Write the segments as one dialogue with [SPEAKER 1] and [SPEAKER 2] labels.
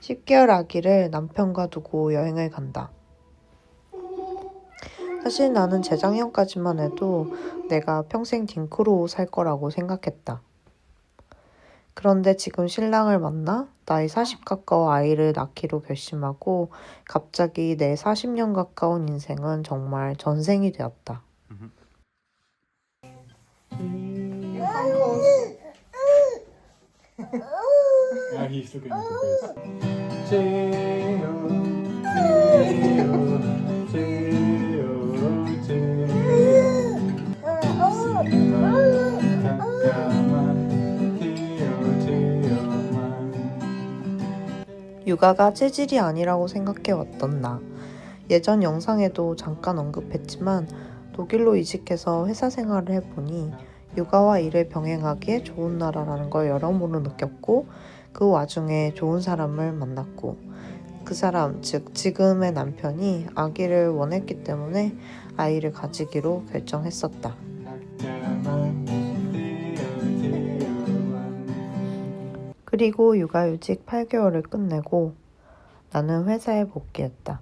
[SPEAKER 1] 10개월 아기를 남편과 두고 여행을 간다. 사실 나는 재작년까지만 해도 내가 평생 딩크로 살 거라고 생각했다. 그런데 지금 신랑을 만나 나이 40 가까워 아이를 낳기로 결심하고 갑자기 내 40년 가까운 인생은 정말 전생이 되었다.
[SPEAKER 2] Yeah, he's looking at the face. Geo, Geo, Geo,
[SPEAKER 1] 육아가 체질이 아니라고 생각해왔던 나. 예전 영상에도 잠깐 언급했지만 독일로 이직해서 회사 생활을 해보니 육아와 일을 병행하기에 좋은 나라라는 걸 여러모로 느꼈고 그 와중에 좋은 사람을 만났고 그 사람, 즉 지금의 남편이 아기를 원했기 때문에 아이를 가지기로 결정했었다. 그리고 육아휴직 8개월을 끝내고 나는 회사에 복귀했다.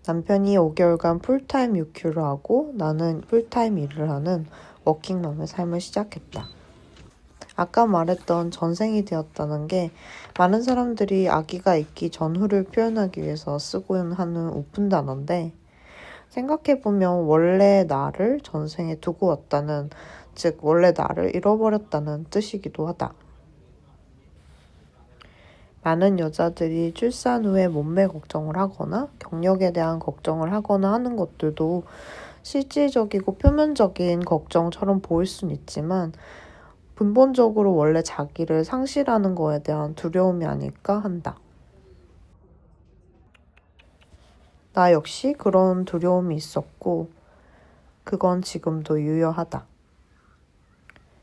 [SPEAKER 1] 남편이 5개월간 풀타임 유큐를 하고 나는 풀타임 일을 하는 워킹맘의 삶을 시작했다. 아까 말했던 전생이 되었다는 게 많은 사람들이 아기가 있기 전후를 표현하기 위해서 쓰고 하는 오픈 단어인데 생각해보면 원래 나를 전생에 두고 왔다는, 즉 원래 나를 잃어버렸다는 뜻이기도 하다. 많은 여자들이 출산 후에 몸매 걱정을 하거나 경력에 대한 걱정을 하거나 하는 것들도 실질적이고 표면적인 걱정처럼 보일 순 있지만 근본적으로 원래 자기를 상실하는 거에 대한 두려움이 아닐까 한다. 나 역시 그런 두려움이 있었고 그건 지금도 유효하다.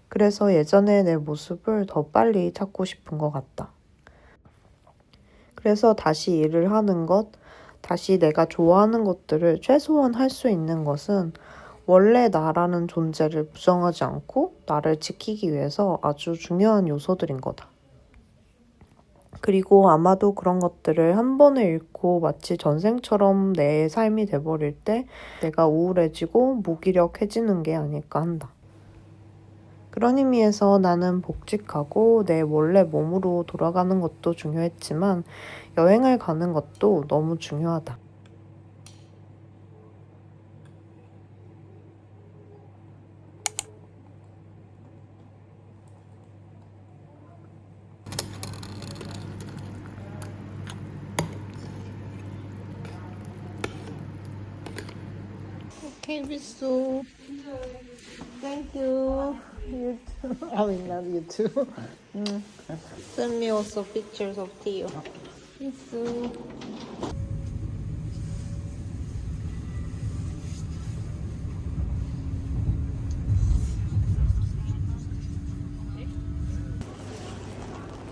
[SPEAKER 1] 그래서 예전의 내 모습을 더 빨리 찾고 싶은 것 같다. 그래서 다시 일을 하는 것, 다시 내가 좋아하는 것들을 최소한 할 수 있는 것은 원래 나라는 존재를 부정하지 않고 나를 지키기 위해서 아주 중요한 요소들인 거다. 그리고 아마도 그런 것들을 한 번에 잃고 마치 전생처럼 내 삶이 돼버릴 때 내가 우울해지고 무기력해지는 게 아닐까 한다. 그런 의미에서 나는 복직하고 내 원래 몸으로 돌아가는 것도 중요했지만 여행을 가는 것도 너무 중요하다. Okay, Bisu. Thank you. You too. I mean, not you too. Send me also pictures of Theo. Bisu.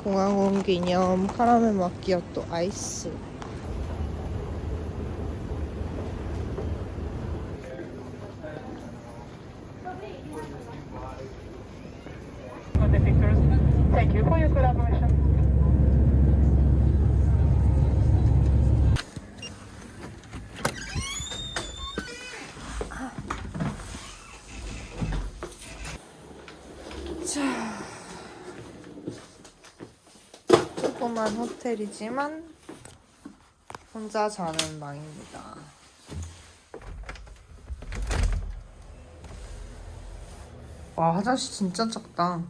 [SPEAKER 1] 공항온 기념 카라멜 마키아토 아이스.
[SPEAKER 3] The pictures. Thank you for your collaboration.
[SPEAKER 1] 조그만 호텔이지만 혼자 자는 방입니다. 와, 화장실 진짜 작다.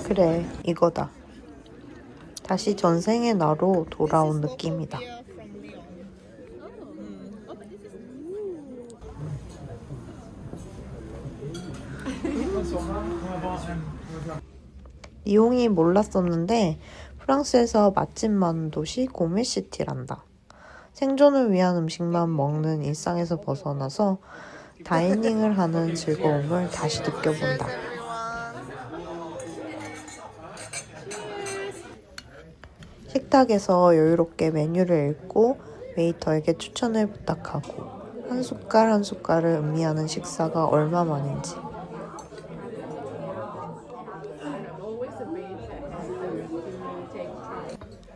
[SPEAKER 1] 그래, 이거다. 다시 전생의 나로 돌아온 느낌이다. 이용이 몰랐었는데 프랑스에서 맛집 많은 도시 고메시티란다. 생존을 위한 음식만 먹는 일상에서 벗어나서 다이닝을 하는 즐거움을 다시 느껴본다. 식탁에서 여유롭게 메뉴를 읽고 웨이터에게 추천을 부탁하고 한 숟갈 한 숟갈을 음미하는 식사가 얼마만인지.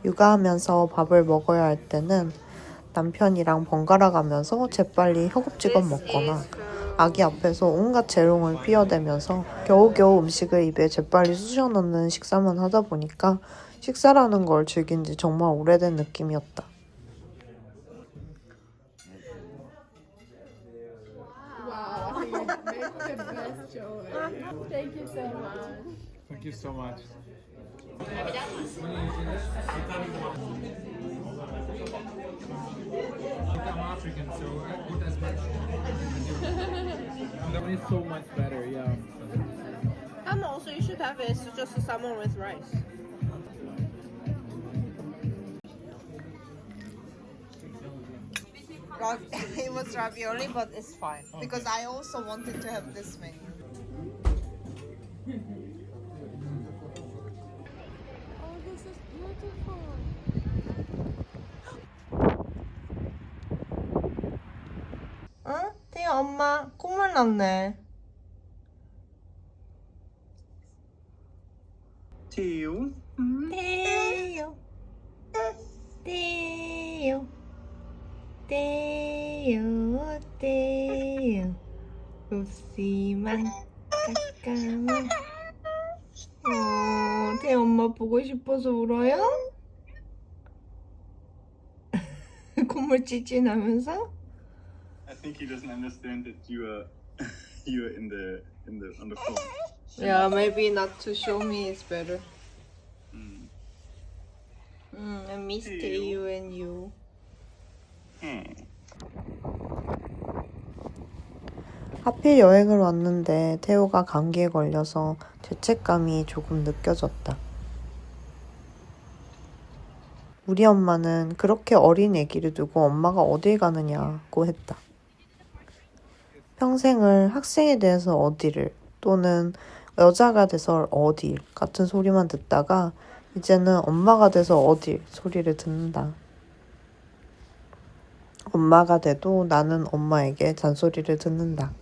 [SPEAKER 1] 육아하면서 밥을 먹어야 할 때는 남편이랑 번갈아 가면서 재빨리 허겁지겁 먹거나 아기 앞에서 온갖 재롱을 피워대면서 겨우겨우 음식을 입에 재빨리 쑤셔 넣는 식사만 하다 보니까 식사라는 걸 즐긴 지 정말 오래된 느낌이었다.
[SPEAKER 2] Thank you so much. I'm African, so I eat as much. That one is so much better, yeah.
[SPEAKER 4] Also, you should have it. It's just a salmon with rice.
[SPEAKER 1] It was ravioli, but it's fine because I also wanted to have this menu.
[SPEAKER 4] Oh, this is beautiful.
[SPEAKER 1] 응? 태야 엄마 콧물 났네.
[SPEAKER 5] Theo.
[SPEAKER 1] 태요 태요 태요 태요 웃지만 깜깜한 태야 엄마 보고 싶어서 울어요? 콧물 찌찌 나면서?
[SPEAKER 5] I think he doesn't understand that you are you are on the phone.
[SPEAKER 1] Yeah, maybe not to show me is better. I miss you and you. 하필 여행을 왔는데 태호가 감기에 걸려서 죄책감이 조금 느껴졌다. 우리 엄마는 그렇게 어린 애기를 두고 엄마가 어딜 가느냐고 했다. 평생을 학생에 대해서 어디를 또는 여자가 돼서 어딜 같은 소리만 듣다가 이제는 엄마가 돼서 어딜 소리를 듣는다. 엄마가 돼도 나는 엄마에게 잔소리를 듣는다.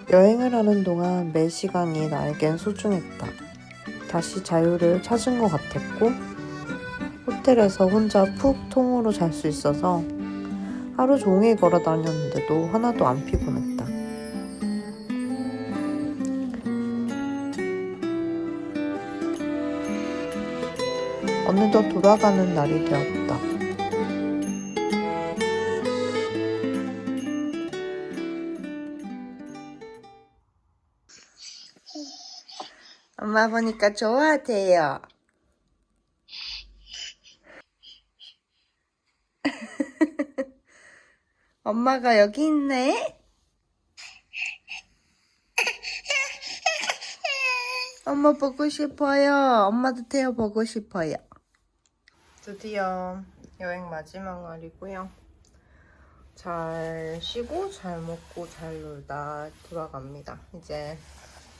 [SPEAKER 1] 여행을 하는 동안 매 시간이 나에겐 소중했다. 다시 자유를 찾은 것 같았고 호텔에서 혼자 푹 통으로 잘 수 있어서 하루 종일 걸어 다녔는데도 하나도 안 피곤했다. 어느덧 돌아가는 날이 되었다. 엄마 보니까 좋아하대요. 엄마가 여기 있네. 엄마 보고 싶어요. 엄마도 태어 보고 싶어요. 드디어 여행 마지막 날이고요. 잘 쉬고 잘 먹고 잘 놀다 돌아갑니다. 이제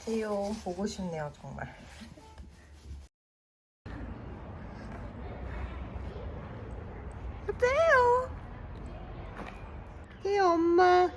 [SPEAKER 1] 태요 보고 싶네요, 정말. 태요. 태요 엄마.